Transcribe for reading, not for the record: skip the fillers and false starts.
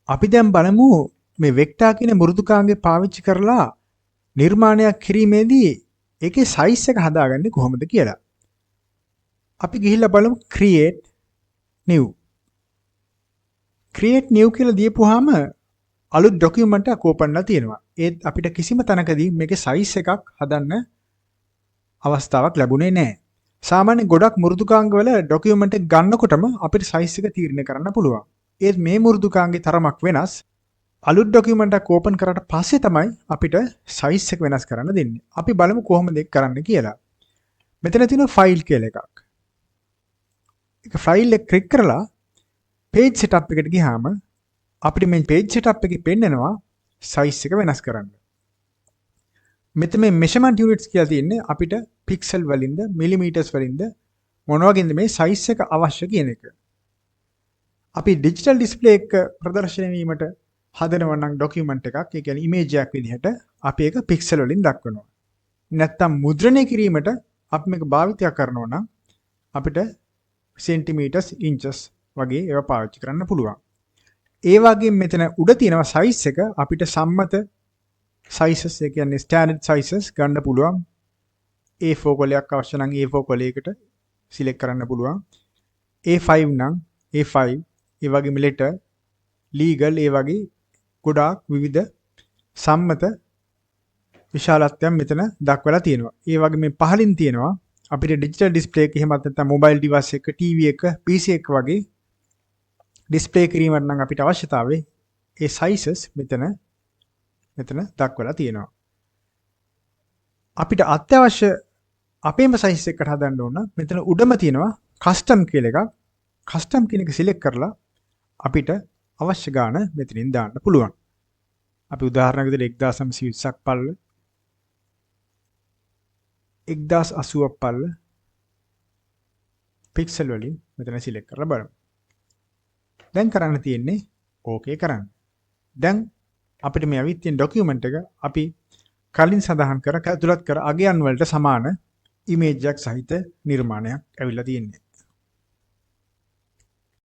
අපි දැන් බලමු මේ වෙක්ටර් කියන මෘදුකාංගේ පාවිච්චි කරලා නිර්මාණයක් කිරීමේදී ඒකේ සයිස් එක හදාගන්නේ කොහොමද කියලා. අපි ගිහිල්ලා බලමු create new. create new කියලා දීපුවාම අලුත් ડોකියුමන්ට් එකක් ඕපන් වෙලා තියෙනවා. ඒත් අපිට කිසිම තැනකදී මේකේ සයිස් එකක් හදන්න අවස්ථාවක් ලැබුණේ නැහැ. සාමාන්‍ය ගොඩක් මෘදුකාංගවල ડોකියුමන්ට් එක ගන්නකොටම අපිට සයිස් එක තීරණය කරන්න පුළුවන්. ඒත් මේ මෘදුකාංගේ තරමක් වෙනස්. අලුත් ડોකියුමන්ට් එකක් ඕපන් කරාට පස්සේ තමයි අපිට සයිස් එක වෙනස් කරන්න දෙන්නේ. අපි බලමු කොහොමද ඒක කරන්න කියලා. මෙතන තියෙනවා ෆයිල් කියලා එකක්. ඒක ෆයිල් එක ක්ලික් කරලා page setup එකට ගියාම අපිට මේ page setup එකේ පෙන්නනවා සයිස් එක වෙනස් කරන්න. මෙතන මේ measurement units කියලා තියෙන්නේ අපිට pixel වලින්ද millimeters වලින්ද මොන වගේද මේ සයිස් එක අවශ්‍ය කියන එක. අපි digital display එක ප්‍රදර්ශනය වීමට හදනවා නම් document එකක්, ඒ කියන්නේ image එකක් විදිහට අපි ඒක pixel වලින් දක්වනවා. නැත්තම් මුද්‍රණය කිරීමට අපි මේක භාවිතය කරනවා නම් අපිට centimeters inches වගේ ඒවා පාවිච්චි කරන්න පුළුවන්. ඒ වගේම මෙතන උඩ තියෙනවා සයිස් එක අපිට සම්මත sizes, ඒ කියන්නේ standard sizes ගන්න පුළුවන්. A4 කොලයක් අවශ්‍ය නම් A4 කොලයකට select කරන්න පුළුවන්. A5 නම් A5, ඒ වගේම letter, legal, ඒ වගේ ගොඩාක් විවිධ සම්මත විශාලත්වයන් මෙතන දක්වලා තියෙනවා. ඒ වගේ මේ පහලින් තියෙනවා අපිට digital display එක එහෙමත් නැත්නම් mobile device එක, TV එක, PC එක වගේ display කිරීමට නම් අපිට අවශ්‍යතාවය ඒ sizes මෙතන දක්වලා තියෙනවා. අපිට අත්‍යවශ්‍ය අපේම size එකකට හදන්න ඕන මෙතන උඩම තියෙනවා custom කියලා එකක්. custom කියන එක select කරලා අපිට අවශ්‍ය ගාන මෙතනින් දාන්න පුළුවන්. අපි උදාහරණයක් විදිහට 1920ක් පල්ල, 1080ක් පල්ල පික්සල් වලින් මෙතන select කරලා බලමු. දැන් කරන්න තියෙන්නේ ඕකේ කරන්න. දැන් අපිට මේ අවිත් තියෙන ડોකියුමන්ට් එක අපි කලින් සඳහන් කර ඇතුළත් කර අගයන් වලට සමාන ඉමේජ් එකක් සහිත නිර්මාණයක් ඇවිල්ලා තියෙන්නේ.